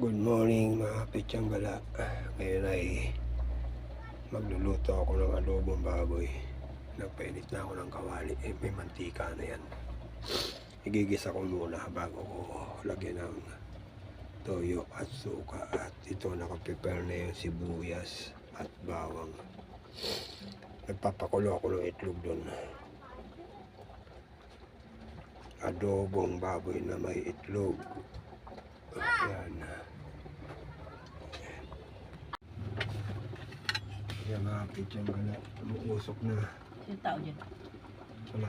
Good morning mga pitsang gala. Ngayon ay magluluto ako ng adobong baboy. Nagpainit na ako ng kawali. May mantika na yan. Igigisa ko muna bago ko lagyan ng toyo at suka. At ito nakaprepare na yung sibuyas at bawang. Nagpapakulo ako ng itlog doon. Adobong baboy na may itlog. Ayan. Yan mga pitsang gala. Umuusok na. Sino tao dyan? Wala.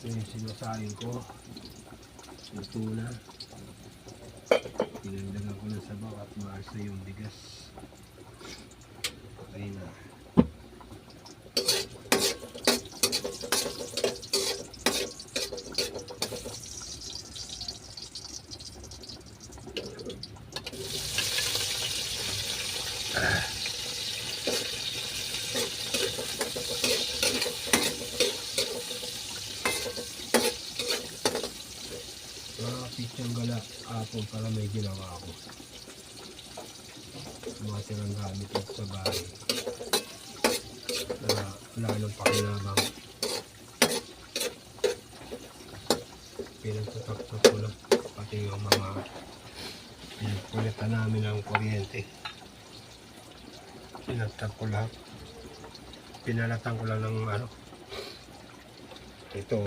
Yung sinasayin ko, luto na. Pinagdagan ko ng sabaw at maas na yung bigas. Okay na. Mga pitsang gala, apong para may ginawa ako. Mga tirang gamit ito sa bahay. Na lalong pakinabang. Pinagtataktak ko lang. Pati yung mga pinagkulitan namin ng kuryente. Pinagtak ko lahat. Pinalatan ko lang ng ano. Ito.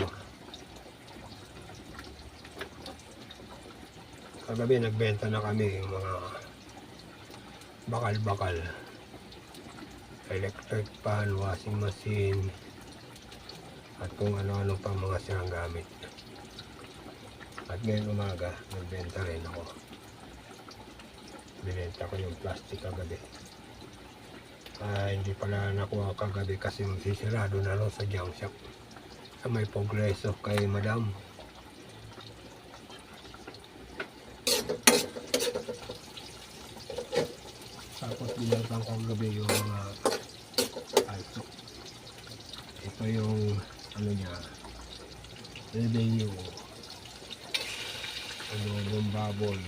Kagabi nagbenta na kami yung mga bakal-bakal, electric pan, washing machine, at kung ano-ano pang mga sirang gamit. At ngayon umaga nagbenta rin ako. Binenta ko yung plastic kagabi. Hindi pala nakuha kagabi kasi magsisirado na lang sa junk shop sa may Progreso kay Madam. Tapos binalatan ko gabi yung mga alto. Ito yung ano niya, revenue, yung baboy.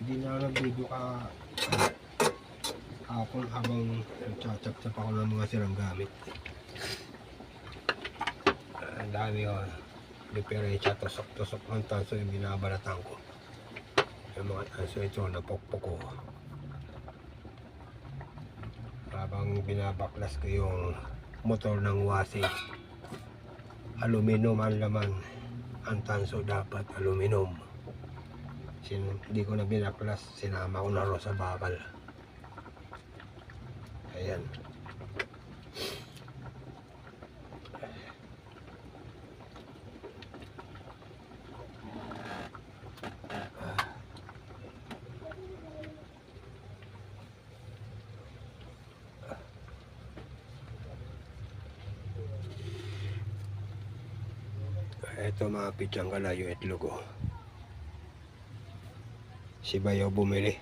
Hindi na nag-video kahapon habang nagtsatsak-tsak ako ng mga sirang gamit. Ang dami ko, diferensya, tusok-tusok ng tanso yung binabalatan ko. Yung mga tanso ito, napokpok ko. Habang binabaklas ko yung motor ng washing, aluminum ang laman. Ang tanso dapat aluminum. Hindi ko na binaklas, sinama ko na rin sa bakal. Ayan. Ito mga pitsang gala yung itlog ko. Si Bayo bumili.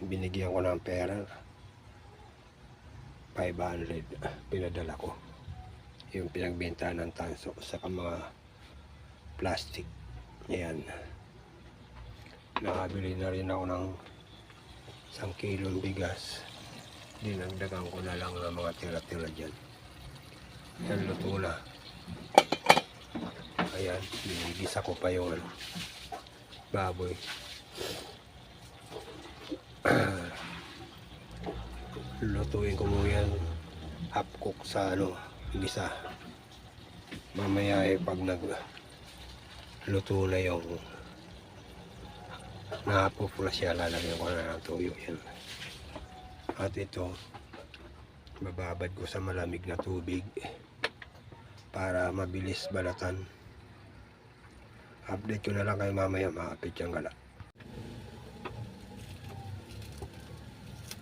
Binigyan ko ng pera. 500. Pinadala ko. Yung pinagbenta ng tanso sa mga plastic. Ayan. Nakabili na rin ako ng 1 kilong bigas. Dinagdagan ko na lang ng mga tira-tira dyan. Yan, luto na. Ayan, binigisa ko pa yung baboy. Lutuin ko mo yan half cook sa gisa. Mamaya pag nagluto na yung napupula siya, lalagyan ko na ng tuyo yan. At ito, bababad ko sa malamig na tubig para mabilis balatan. Update ko na lang kayo mamaya mga kapitsang gala.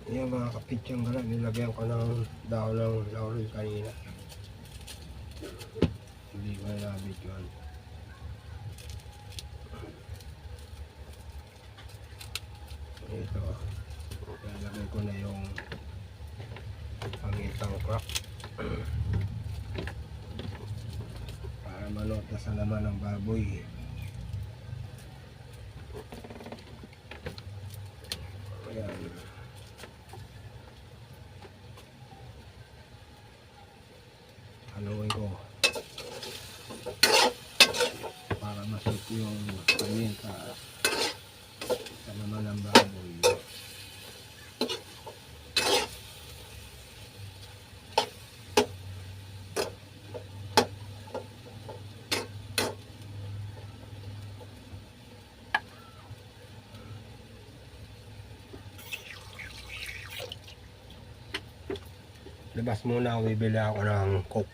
Yan mga kapitsang gala, nilagyan ko ng dahon ng laurel kanina. Hindi ko na nabit yun. Ito, lalagay ko na yung pangitang crack para manota sa laman ng baboy. Ayan. Haluin ko para masuk yung paminta sa laman ng baboy. Labas muna, bibili ako ng coke.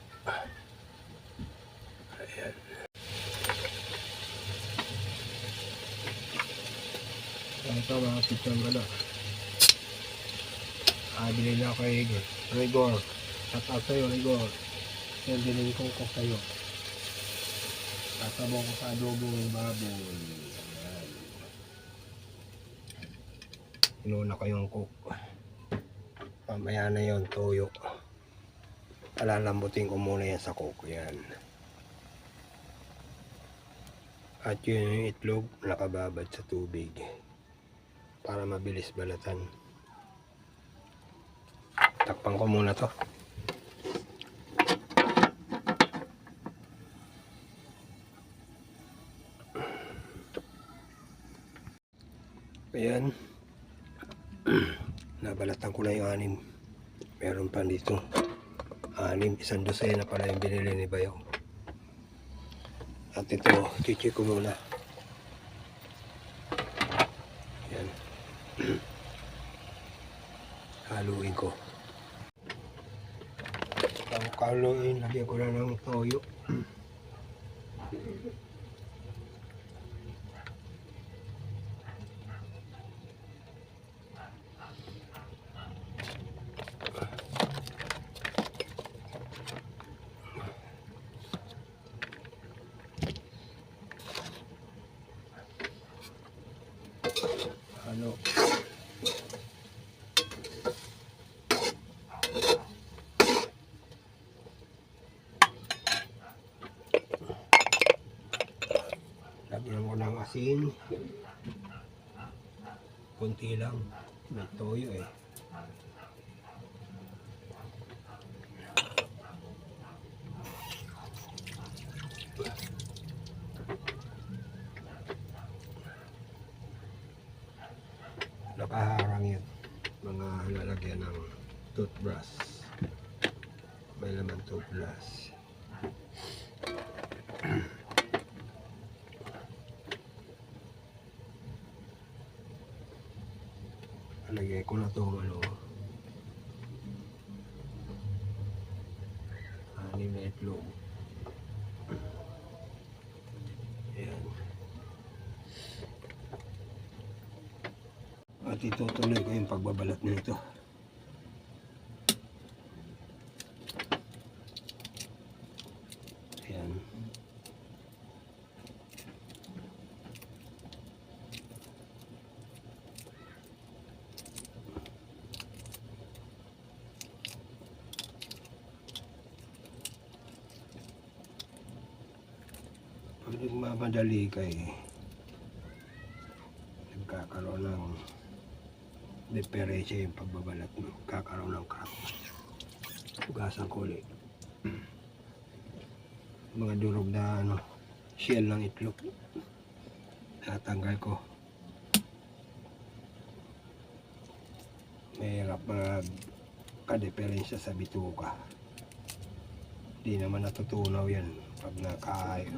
Ayan. Ito mga kapitsang gala. Bili na ako kay Rigor. Shout out sa'yo, Rigor. Yan, bilhin ko coke sa'yo. Tatabong ko sa adobong baboy. Ayan. Inuna ko yung coke. Mamaya na yun, toyo. Palalambutin ko muna yan sa coke. Yan. At yun yung itlog, nakababad sa tubig para mabilis balatan. Takpan ko muna to. Ayan. Nabalatan ko na yung 6. Meron pa dito 6, 1 dosena pala yung binili ni Bayaw. At ito, chichi ko muna. Yan. Haluin ko. Ang haluin, lagyan ko na ng toyo. Halo. Lagyan ko ng asin. Kunti lang. May toyo eh. Nakaharang yun. Mga lalagyan ng toothbrush. May laman toothbrush. Lagay ko na itong 6 na itlog. Ayan. At itutuloy ko yung pagbabalat nito. Ayan. Pwedeng mamadali kay nagkakaroon ng diferensya yung pagbabalat mo. Kakaroon ng crack. Hugasan ko ulit. Mga durog na shell ng itlog. Natanggal ko. Mahirap magka-diferensya sa bituka. Di naman natutunaw yan. Pag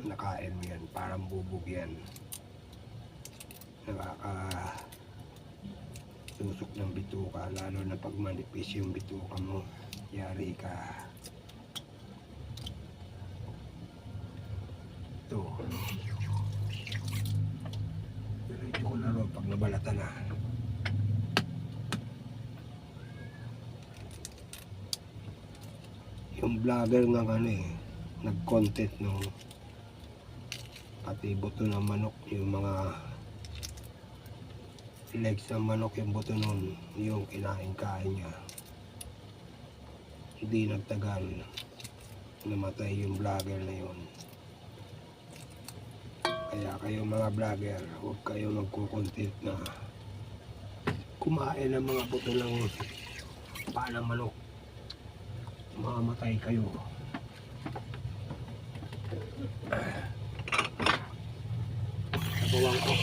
nakain mo yan, parang bubog yan. tusok ng bituka, lalo na pag manipis yung bituka mo, yari ka. Ito, diretso ko na rin pag nabalata na. Yung vlogger nga nag-content nung pati buto ng manok, yung mga legs ng manok, yung buto nun, yung kinain-kain niya. Hindi nagtagal, namatay yung vlogger na yun. Kaya kayo mga vlogger, huwag kayo magkukontent na kumain ng mga buto ng paa ng manok. Mamamatay kayo. Nagawan ko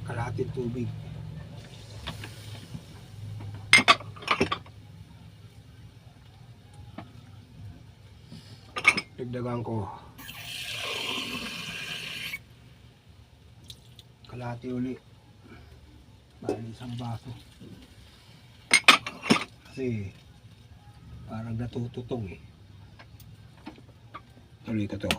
kalahating tubig. Dagdagan ko kalahati uli, bali isang baso, kasi parang natututong eh. Tuloy ko to.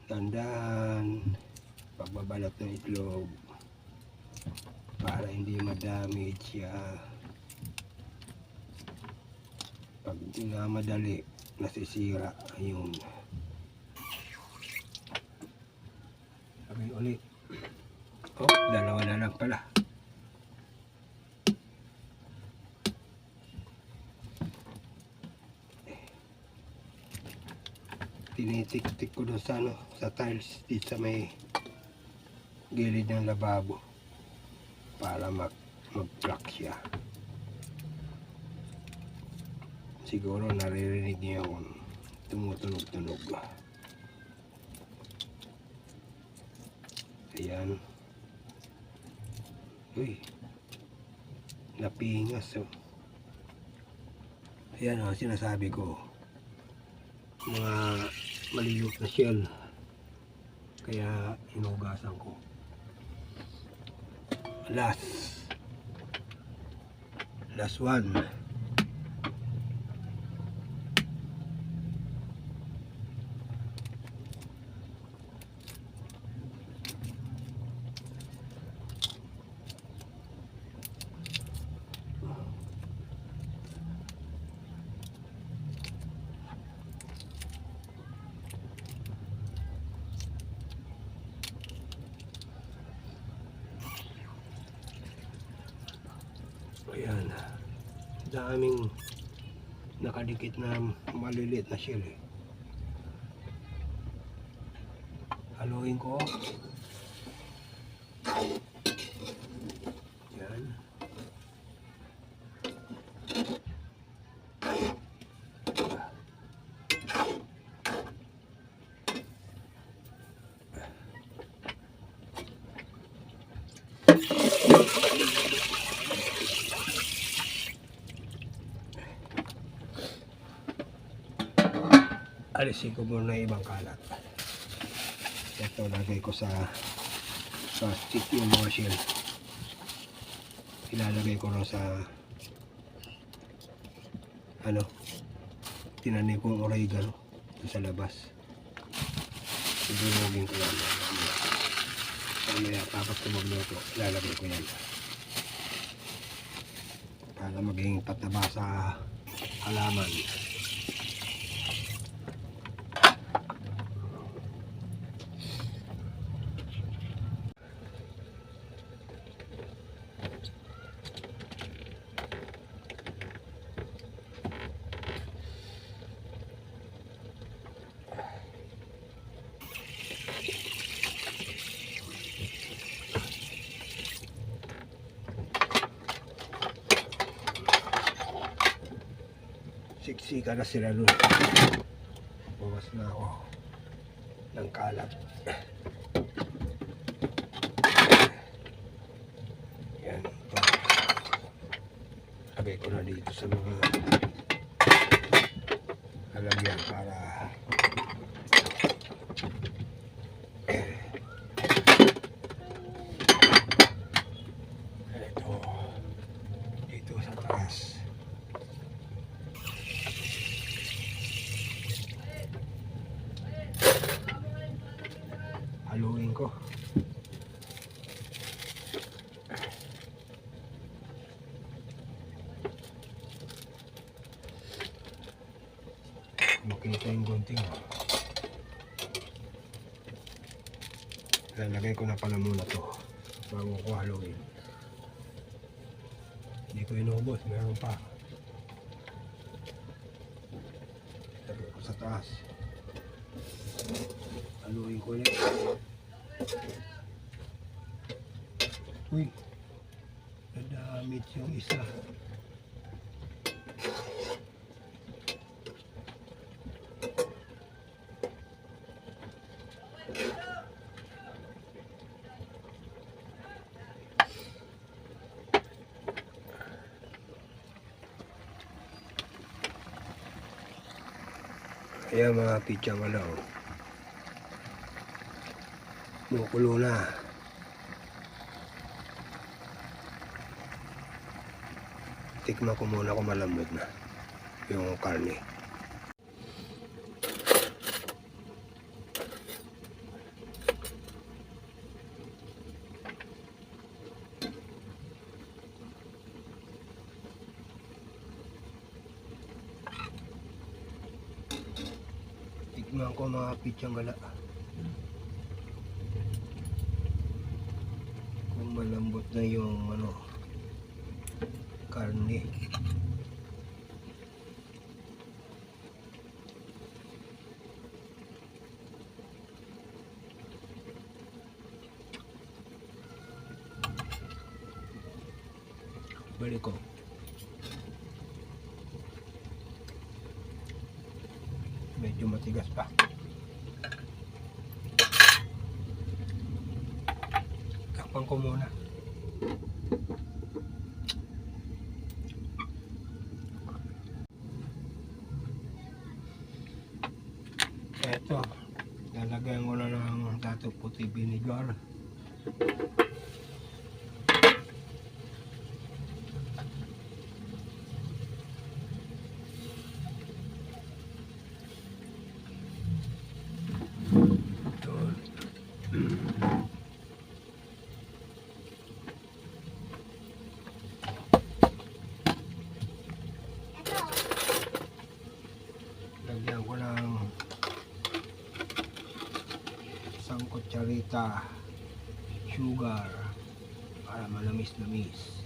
Tandaan pagbabalat ng itlog para hindi ma-damage siya. Pag madali nasisira yun. Sabi ulit. Oh, dalawa na lang pala. Tinitik-tik ko doon sa tiles dito sa may gilid ng lababo para mag-block siya. Siguro naririnig niyo kung tumutunog-tunog. Ayan. Uy, napingas oh. Ayan oh, sinasabi ko, mga maliliit na shell, kaya inugasan ko. Last one. Ayan, daming nakadikit na maliliit na shell eh. Haluin ko. Ayan. Alisin ko muna ibang kalat. Ito lagay ko sa stick yung mga shell. Ilalagay ko lang sa tinanim kong oregano sa labas. Idurugin ko yan. Mamaya tapos ko magluto, ilalagay ko yan para maging pataba sa halaman. Siksika na sila nun. Bukas na ako ng kalat. Yan. lagay ko na dito sa mga lalagyan para ito dito sa taas. Haluin ko. Makita yung gunting. Lalagay ko na pala muna to bago ko haluin. Hindi ko inubos, meron pa. Lagay ko sa taas. Haluin ko ulit. Uy, nadamit yung isa. Ayan mga pichang alaw. Mukulo na. Tikman ko muna kung malambot na yung karne. Tikman ko mga pichang gala. Kung malambot na yung karne. Balik ko. Medyo matigas pa. Takpan ko muna. Eto, lalagyan ko na ng dato puti vinegar. Lagyan ko ng isang kutsarita sugar para malamis-lamis.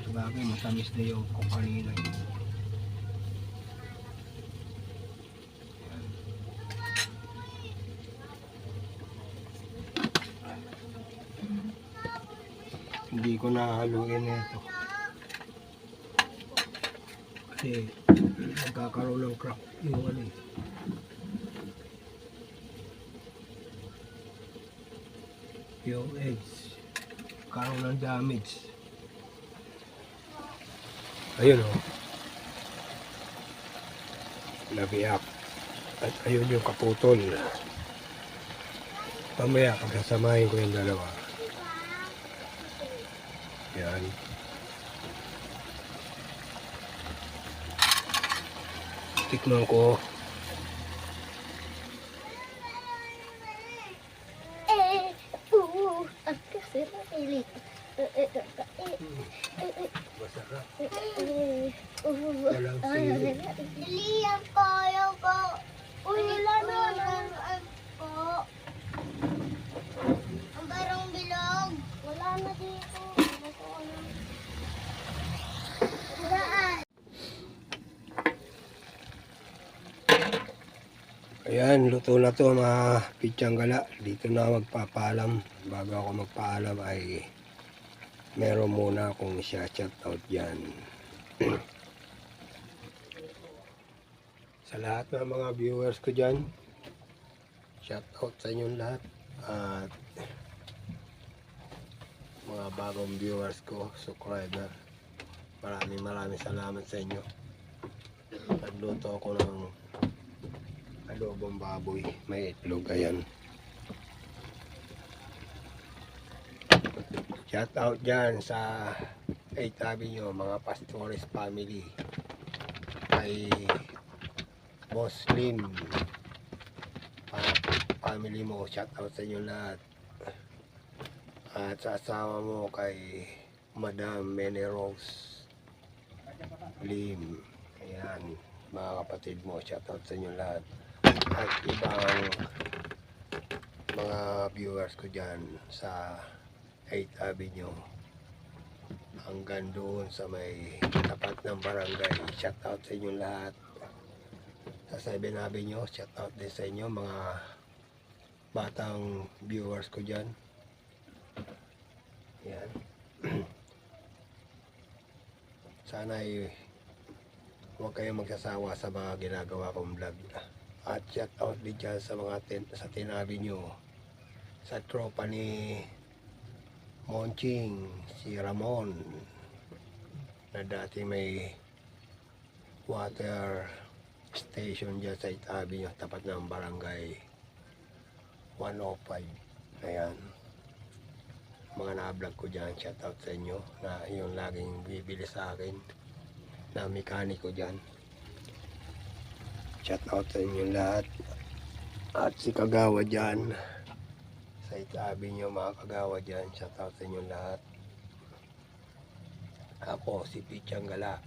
Sabagay matamis na yung kung kanina. Hindi ko nahaluin ito kasi nagkakaroon ng crack yung yung eggs, karoon ng damage. Ayun o, nabiyak at ayun yung kaputol. Mamaya pagkasamahin ko yung dalawa. Yan. Tikman ko. Masarap. Walang sili. Dili ang kaya ko. Uy, wala na po. Ang barong bilog. Wala na dito. Saan? Ayan, luto na to mga pichang gala. Dito na magpapaalam. Bago ako magpaalam ay meron muna akong shout-out dyan. Sa lahat ng mga viewers ko dyan, shout-out sa inyong lahat. At mga bagong viewers ko, subscriber. Maraming salamat sa inyo. Nagluto ako ng adobong baboy. May itlog. Ayan. Shout out dyan sa 8th Avenue, mga Pastores family. Kay Boss Lim. Family mo, shout out sa inyo lahat. At sa asawa mo kay Madam Meneros Lim. Ayan, mga kapatid mo, shout out sa inyo lahat. At ibang mga viewers ko dyan sa 8th Avenue hanggang doon sa may tapat ng barangay. Shout out sa inyo lahat. Sa 7th Avenue, shout out din sa inyo mga batang viewers ko dyan. Yan. Sana ay huwag kayong magsasawa sa mga ginagawa kong vlog. At shout out din dyan sa mga sa 10th Avenue, sa tropa ni Monching, si Ramon, na dati may water station dyan sa 8th Avenue, tapat ng barangay 105. Ayan, mga na-vlog ko dyan, shout out sa inyo na yung laging bibili sa akin na mekaniko dyan. Shout out sa inyo lahat. At si Kagawa dyan sa 8th Avenue, mga Kagawa dyan, shout out sa inyo lahat. Ako si Pichang Gala,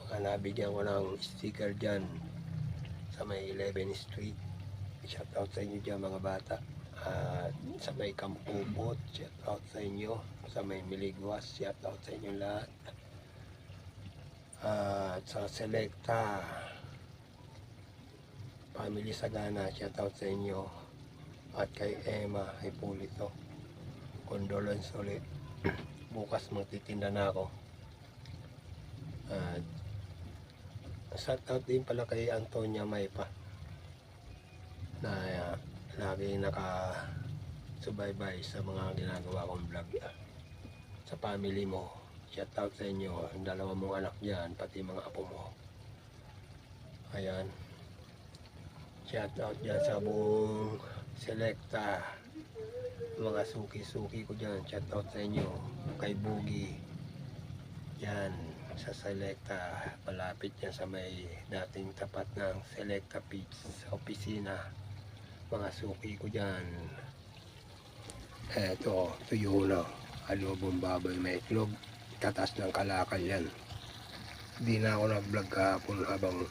mga nabigyan ko ng sticker dyan sa may 11th Street. Shout out sa inyo dyan mga bata. At sa may Kampubot, shout out sa inyo. Sa may Miligwas, shout out sa inyo lahat. At sa Selecta Family Sagana, shout out sa inyo. At kay Emma Hipulito, condolence ulit. Bukas magtitinda na ako. At shout out din pala kay Antonia Maypa na lagi naka-subaybay sa mga ginagawa kong vlog. Sa family mo, shout out sa inyo, ang dalawa mong anak dyan, pati mga apo mo. Ayan, shout out dyan sa buong Selecta, mga suki-suki ko dyan, shout out sa inyo. Kay Boogie yan sa Selecta, malapit yan sa may dating tapat ng Selecta Pits sa opisina. Mga suki ko dyan. Eto, tuyo na adobong baboy, may itlog, tatas ng kalakal yan. Hindi na ako nag-vlog kahapon habang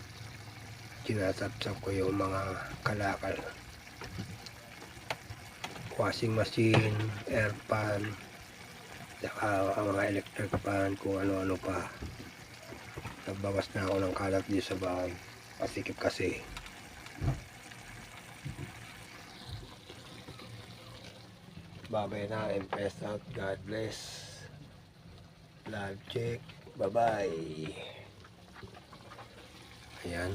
sinasapsap ko yung mga kalakal. Washing machine, air pan, saka ang mga electric fan, kung ano-ano pa. Nagbawas na ako ng kalat dito sa bahay, pasikip kasi. Babay na, Empress out, God bless. Love check, bye bye. Ayan.